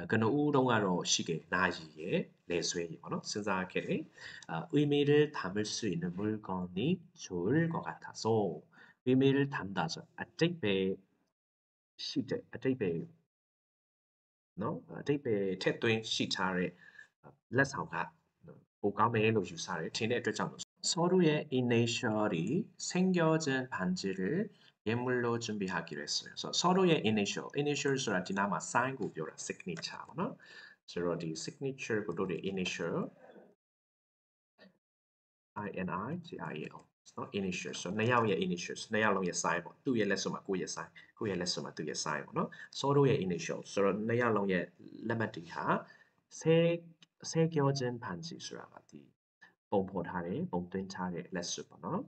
그누우동아로 시계 나이에 내수에 생각해 의미를 담을 수 있는 물건이 좋을 것 같아서 의미를 담다죠.အတိတ်ပဲနော်အတိတ်ပဲထည့်သွင်းရှိထားတဲ့လက်ဆောင်ကပိုကောင်းမယ်လို့ယူဆတယ်ထင်တဲ့အတွက်ကြောင့် 서로의 initial이 생겨진 반지를 예물로 준비하기로 했어요. 그래서 서로의 initialဆိုတာဒီနားမှာ sign ကိုပြောတာ signature ပေါ့နော်ဆိုတော့ဒီ signature ကိုတို့တွေ initial INIGIAL နော် initial ဆိုနှစ်ယောက်ရဲ့ initial နှစ်ယောက်လုံးရဲ့ sign ပေါ့သူ့ရဲ့လက်စွပ်မှာကိုယ့်ရဲ့ sign ကိုယ့်ရဲ့လက်စွပ်မှာသူ့ရဲ့ sign ပေါ့နော် 서로ရဲ့ initial ဆိုတော့နှစ်ယောက်လုံးရဲ့လက်မှတ်တွေဟာ새겨진 반지ဆိုတာကဒီပုံဖော်ထားတယ်ပုံသွင်းထားတဲ့လက်စွပ်ပေါ့နော်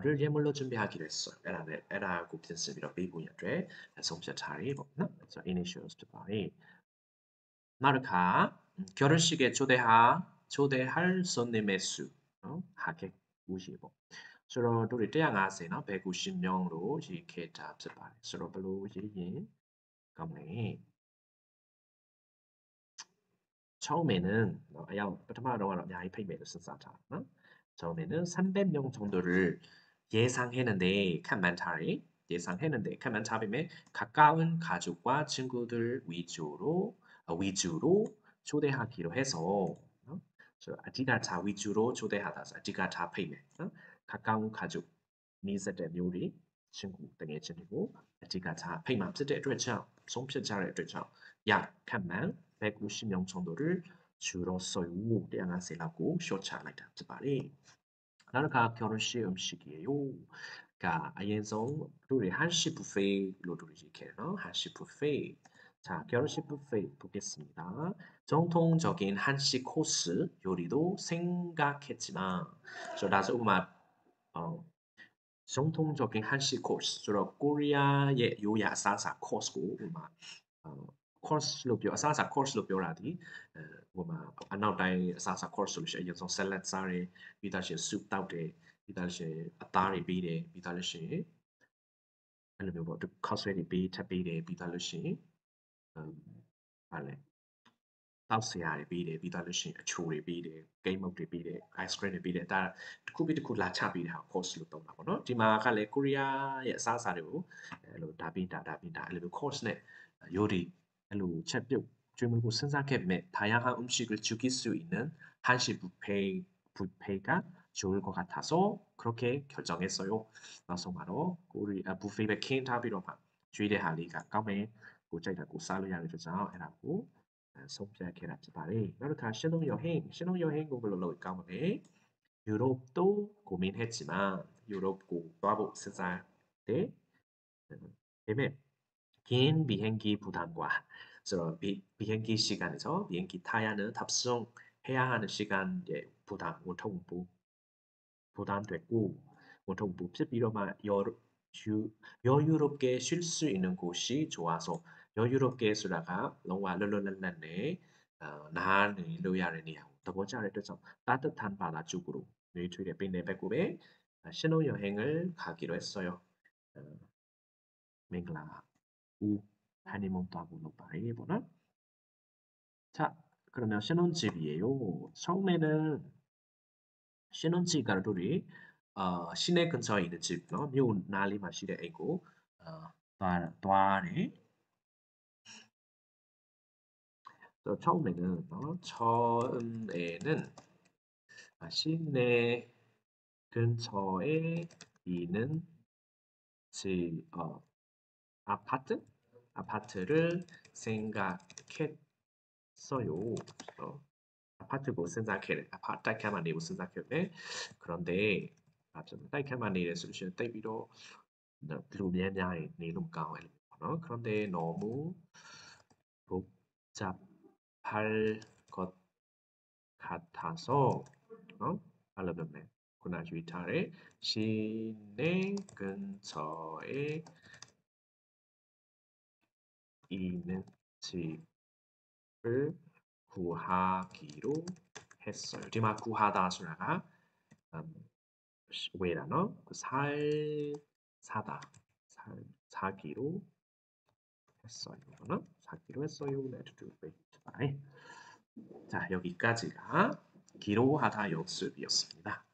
를 예물로 준비하기로 했어요. 에라고 편습이라 배우냐 돼. 성취차리 뭐 그래서 initials 또 봐이. 나르카 결혼식에 초대할 손님의 수 하객 50뭐. 서로 둘이 떼양아세나 150명으로 이렇게 잡습니다. 서로 별로 이긴 감내. 처음에는 야 처음으로 야이 페이메를 쓴사자. 처음에는 300명 정도를 예상했는데 칸만타비면 가까운 가족과 친구들 위주로 초대하기로 해서 아디가타 위주로 초대하다 아디가타 페이메 가까운 가족 니스의 묘리 친구 등의 친구 아디가타 페이마 뜻의အတွက်ကြောင့် ဆုံးဖြတ်ကြတဲ့အတွက်ကြောင့် 약 칸만 150명 정도를 줄었어요. 150라고 쇼차라이다. 즉 말이 나는 결혼식 음식이에요. 그러니까 아예성 우리 한식 뷔페로 이렇게 한식 뷔페. 자, 결혼식 뷔페 보겠습니다. 정통적인 한식 코스 요리도 생각했지만 저 나서 음악 정통적인 한식 코스 주로 코리아의 요야 사사 코스고 음악 course လို့ပြောအစားအစာ course လို့ပြောတာဒီဟိုမှာအနောက်တိုင်းအစားအစာ course ဆိုလို့ရှိရင်အရင်ဆုံး salad စားတယ်ပြီးသားရှင် soup တောက်တယ်ပြီးသားရှင်အသားတွေပေးတယ်ပြီးသားလို့ရှိရင်အဲ့လိုမျိုးပေါ့ခောက်ဆွဲတွေပေးထပ်ပေးတယ်ပြီးသားလို့ရှိရင်ဗာလဲတောက်ဆရာတွေပေးတယ်ပြီးသားလို့ရှိရင်အချိုတွေပေးတယ်ဂိမ်းမုတ်တွေပေးတယ် ice cream တွေပေးတယ်ဒါတစ်ခုပြီးတစ်ခုလာချပေးတဲ့ဟာ course လို့သုံးတာပေါ့နော်ဒီမှာကလည်းကိုရီးယားရဲ့အစားအစာတွေကိုအဲ့လိုဒါပြီးဒါပြီးဒါအဲ့လိုမျိုး course နဲ့요리အဲ့လိုချက်ပြုတ်ကျွေးမွေးဖို့စဉ်းစားခဲ့ပေမဲ့다양한 음식을 즐길 수 있는 한식 뷔페 뷔페가 좋을 것 같아서 그렇게 결정했어요. 나서 바로 우리 뷔페에 킨탑이로만 주의대 할리가 까매 고짜이다 고살로 양을 주자 해라고 송피하게 랍지 바리 그렇다 신혼여행 공부를 까매 유럽도 고민했지만 유럽 공부하고 스살 때 때문에 긴 비행기 부담과 비행기 시간에서 비행기 타야는 탑승해야 하는 시간의 부담됐고 모통부 필요만 여유롭게 쉴 수 있는 곳이 좋아서 여유롭게 쓰다가 너무 랄랄랄랄네 나는 로야르니하고 더 번째를 뜻서 따뜻한 바다 쪽으로 너희들의 베네베고에 신혼여행을 가기로 했어요. 맹글라 우 하니문도 하고 노바이 보나? 자, 그러면 신혼집이에요. 처음에는 신혼집가를 우리 시내 근처에 있는 집, 묘 나리만 시대 있고 또아네. 처음에는 시내 근처에 있는 집 아파트를 생각했어요. 아파트고 생각해 아파트만 내고 생각했네. 그런데 딸까만 내를 솔루션 때비로 루미냐이 내놓은 가에 그런데 너무 복잡할 것 같아서 알려줬네. 구나 주의타래 시내 근처에 있는 집을 구하기로 했어요. 디마 구하다 수라가 왜라노? 사기로 했어요. 사기로 했어요. Let's do it. Bye. 자, 여기까지가 기로하다 연습이었습니다.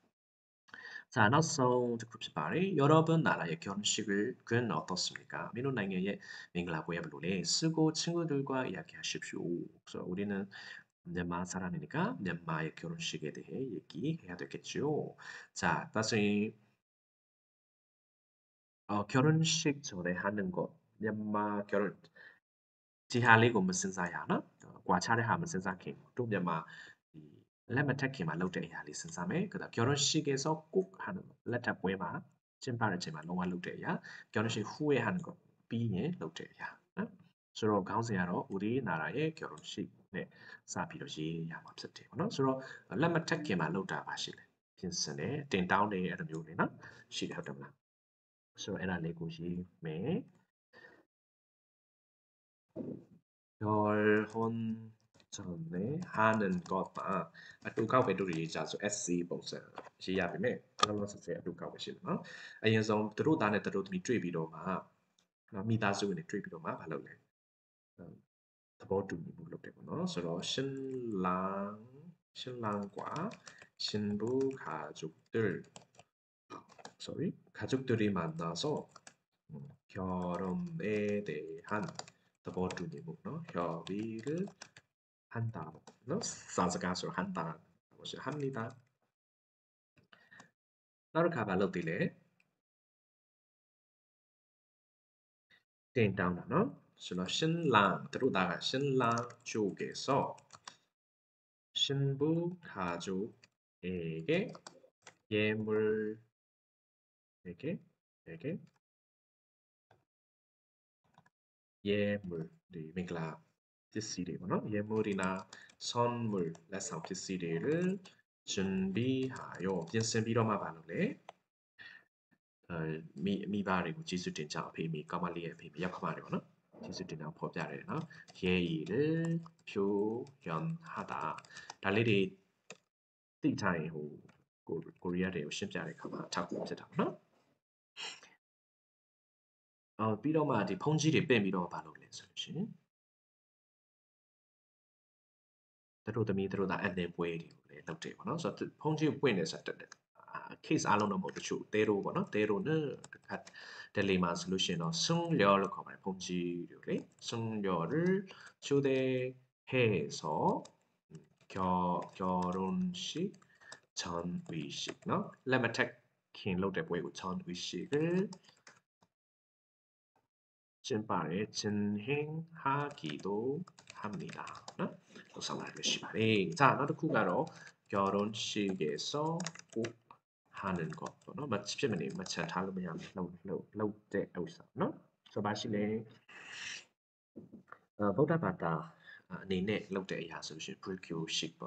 자, 나서 특급시발이 여러분 나라의 결혼식은 어떻습니까? 민호낭의 맹글라고야 블루레 쓰고 친구들과 이야기하십시오. 그래서 우리는 녜마 사람이니까 녜마의 결혼식에 대해 얘기해야 되겠죠. 자, 다시 결혼식 전에 하는 것 녜마 결혼 지하리고 무슨 사야나? 과차를 하면 생각해. 또 녜마လက်မထက်ခင်မှာ လုပ်တဲ့အရာလေးစဉ်းစားမယ်။그다음 결혼식에서 꼭 하는လက်ထပ်ပွဲမှာ 찐빠르지만 너무 လုပ်တဲ့အရာ 결혼식 후에 하는 것ပြီးရင် လုပ်တဲ့အရာ နော်။ဆိုတော့ခေါင်းစဉ်ကတော့ 우리나라의 결혼식 နဲ့စပြီးတော့ရေးရမှာဖြစ်တယ်ပေါ့နော်။ဆိုတော့လက်မထက်ခင်မှာလုပ်တာပါရှိလဲ။ပြင်ဆင်တယ်တင်တောင်းတယ်အဲ့လိုမျိုးလေနော်။ရှိတယ်ဟုတ်တယ်မလား။ဆိုတော့အဲ့ဒါလေးကိုရေးမယ်။ 결혼 전에 하는 것다. 아뚜까고 배도리 자수 SC 봉사 시야비메 그러면 선생 아뚜까고 싫나? 아연성 들어다네 들어도တွေ့ပြီးတော့ 미다수에 တွေ့ပြီးတော့ ဘာလုပ်လဲ? သဘောတူညီမှု လုပ်တယ်ပေါ့နော်. ဆိုတော့ 신랑과 신부 가족들이 만나서 결혼에 대한 더보တူညီမှု 협의를 한다. 사스가서 한다. 무엇을 합니다. 나로 가발로딜레 땡다운나. 그래서 신랑 들어다가 신랑 쪽에서 신부 가족에게 예물 민글라 pစ္စည်းတွေပေါ့နော် 예물이나 선물လက်ဆောင် pစ္စည်းတွေ를 준비하여ပြင်ဆင်ပြီးတော့မှ ဘာလုပ်လဲ 미바리고 지수된자 앞에 까말리의 앞에 약화말이거나 지수된자 법자래나 예의를 표현하다 달리리 띠타이 호 코리아의 심자를 가마 자꾸 없애다거나 비로마 펑지를 빼미로 바로래 소신 들어다 안내 보이리래လုပ်တယ်ပေါ့နော် ဆိုတော့ 펑지ပွင့်နေ case အားလုံးတော့မဟုတ်တချို့ 때로ပေါ့နော် 때로는 델리마 솔루션은 승려를ခေါ်ပါတယ် 펑지를 승려를 초대해서 결혼식 전의식 နော်လက်မထက်ခင်လုပ်တဲ့ပွဲကို 전의식을 찐빠에 진행하기도 합니다. 상관을 시발에 자, 나도 쿠가로 결혼식에서 꼭 하는 것, 마침내 마찬 다르면 lâu 어디서, 소바시네, 보다바다 내내 lâu 야수시 불교식,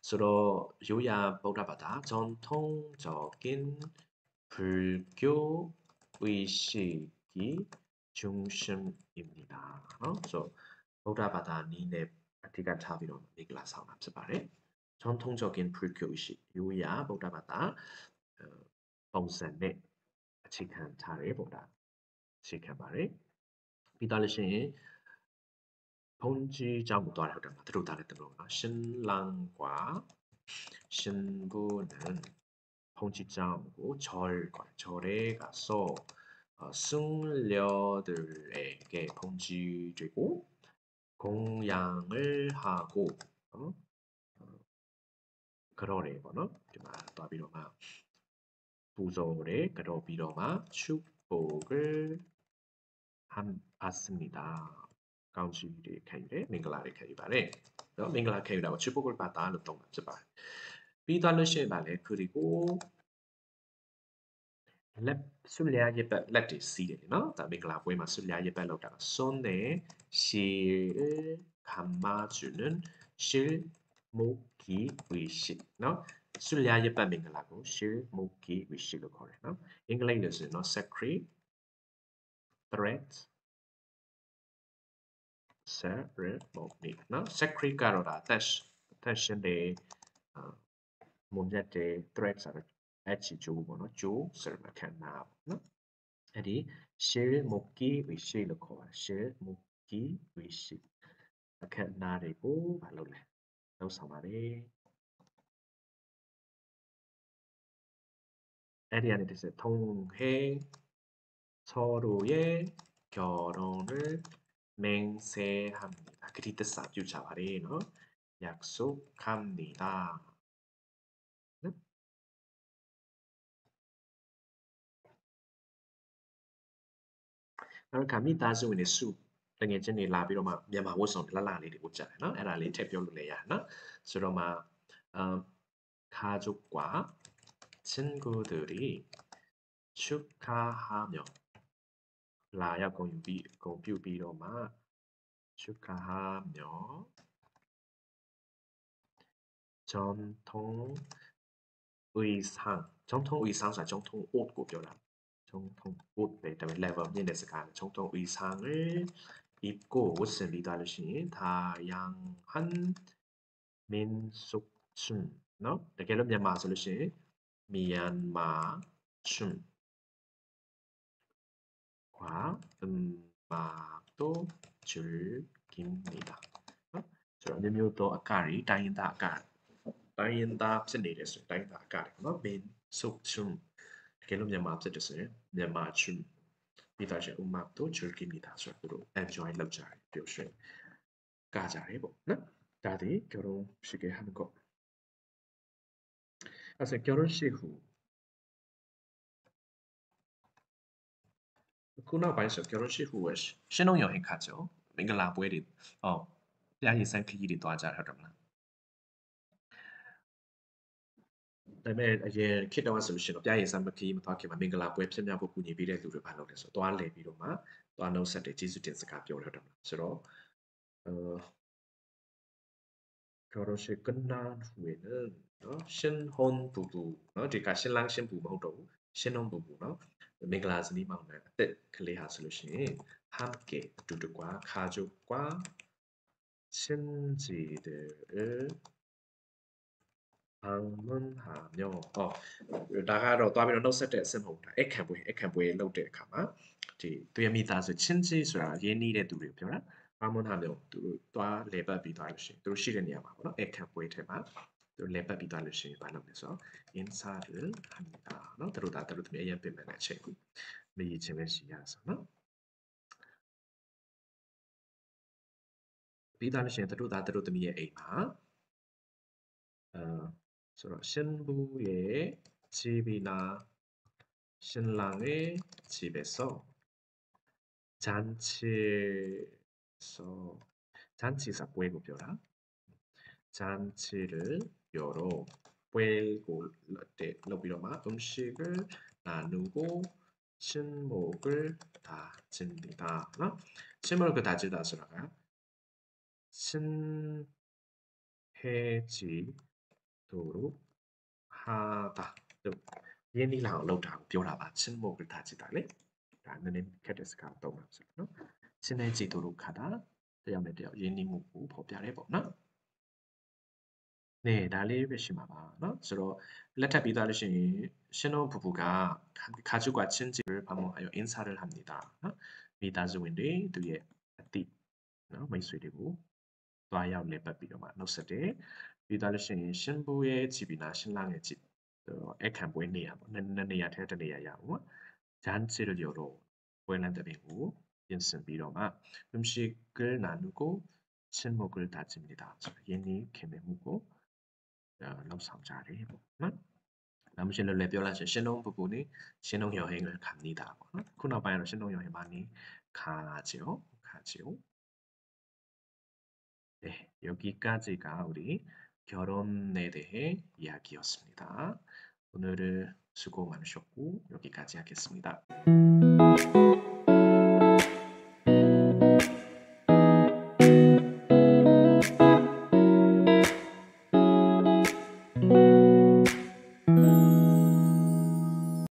서로 요야 보다바다 전통적인 불교 의식이 중심입니다. 그래서 보다바다 니네 아티가 타비로 미글라 사우나 습바래 전통적인 불교 의식 요야 보다바다 봉선네 아치칸 타레 보다 아치칸 바래 비달리신 본지장부터 알아보다 들어다랬던 거구나. 신랑과 신부는 본지장고 절에 가서 승려들에게 봉지되고 공양을 하고 그러래 뭐너 또 비로마 부조래 그러 비로마 축복을 받습니다. 가운지리 캐유래 밍글라리 캐유바래 밍글라 캐유라고 축복을 받다 르동 맞지바 비달르시 말래 그리고 랩 술래야 예배 랩티 시리 다 밍글라 보이마 술래야 예배 lok다가 손에 실을 감아주는 실목기 의식 술래야 예배 밍글라고 실목기 의식을 거래 잉글리시는 secret threat ceremony secret 가로다 attention day 문제때 threats are 애치 주고보노 주 설마칸나 에디 실목기 의식을 거와 실목기 의식 아칸나리고 발로래 나우사마리 에디 안에 대해서 통해 서로의 결혼을 맹세합니다. 그리 뜻 유자바리 약속합니다. 그럼 감히 다수인의 수 등의 진이 라비로마မြန်မာဝတ်ဆောင်လှလှလေးတွေကိုကြားတယ်နော်အဲ့ဒါလေးထည့်ပြောလို့လည်းရတယ်နော်ဆိုတော့မှ가족과 친구들이 축하하며 라야 공유비로마 축하하며 전통 의상 전통 옷고ပြောတာ 정통 옷 때문에 레벨 얘네스가 정통 의상을 입고 옷을 입다르신 다양한 민속춤, 이렇게မြန်မာဆိုလို့ရှိရင်미얀마 춤과 음악도 즐깁니다. 저မျိုးအကတွေတိုင်းရင်းသားအကဖြစ်နေတဲ့ဆိုတိုင်းရင်းသားအကတွေ민속춤တကယ်လို့မြန်မာဖြစ်တယ်ဆိုရင်မြန်မာ춤ပြီးတော့ရှင်음악도 즐깁니다ဆိုတော့သူတို့ enjoy လုပ်ကြတယ်ပြောရှင်ကကြတယ်ပေါ့နော်ဒါဒီ결혼식에 하는 거 그래서 결혼식 후ခုနောက်ပိုင်းဆို결혼식 후에 신혼여행 가죠မင်္ဂလာပွဲတွေတရားရင်ဆိုင်ခရီးတွေတွားကြတယ်ဟုတ်တယ်မလားဒါပေမဲ့အရင်ခေတ်တုန်းကဆိုလို့ရှိရင်တော့ပြရင်စမ်းမခီးမသွားခင်မှာမင်္ဂလာပွဲဖြစ်မြောက်ဖို့ကူညီပေးတဲ့လူတွေဘာလုပ်လဲဆိုတော့တွားလဲပြီးတော့မှတွားနှုတ်ဆက်တယ်ကျေးဇူးတင်စကားပြောတယ်ဟုတ်တယ်မလားဆိုတော့결혼식 끝난 후에는 신혼부부ဒီက 신랑 신부 မဟုတ်တော့ဘူး 신혼부부မင်္ဂလာဇနီးမောင်နှံအသစ်ကလေးဟာဆိုလို့ရှိရင်함께 두두과 가족과 친지들을 방문하며ဒါကတော့တွားပြီးတော့နှုတ်ဆက်တဲ့အဆင့်မဟုတ်တာအခန့်ပွဲလုပ်တဲ့အခါမှာဒီသူရမိသားစုချင်းချင်းဆိုတာရင်းနှီးတဲ့သူတွေပြောတာ방문하며သူတို့တွားလဲပတ်ပြီးသွားလို့ရှိရင်သူတို့ရှိတဲ့နေရာမှာပေါ့နော်အခန့်ပွဲထဲမှာသူတို့လဲပတ်ပြီးသွားလို့ရှိရင်ဘာလုပ်လဲဆိုတော့ 인사를 합니다သူတို့သမီးအရင်ပြင်မယ်တဲ့အချိန်ကိုမရချင်းပဲရှိရဆိုနော်ပြီးသားလို့ရှိရင်သူတို့သမီးရဲ့အိမ်မှာ 그래서 신부의 집이나 신랑의 집에서 잔치에서 뿌에고 벼라. 잔치를 열어 뿌에고 러비러마 음식을 나누고 친목을 다집니다. 친목을 다지다 쓰라가 친해지도록 하다. 얘니랑 러다고 벼라봐. 친목을 다지다래. 라는 캐릭터가 떠오르죠. 친해지도록 하다. 다음에 얘니 묻고 법야래 보나? 네, 달리 배심하마. 서로 레타 비다르신 신호 부부가 가족과 친지를 방문하여 인사를 합니다. 미다즈윈들이 뒤에 띠, 미수리고 또아야를 내빼비로만 노스데 비다르신 신부의 집이나 신랑의 집, 액한 보이네야, 내야 태드네야 잔치를 열어 보이란다비고 인승비로만 음식을 나누고 친목을 다집니다. 얘니 개매무고 럼상자리 남신을 레벨하신 신혼 부분이 신혼 여행을 갑니다. 쿠나바야로 신혼 여행 많이 가지요. 네, 여기까지가 우리 결혼에 대해 이야기였습니다. 오늘은 수고 많으셨고 여기까지 하겠습니다.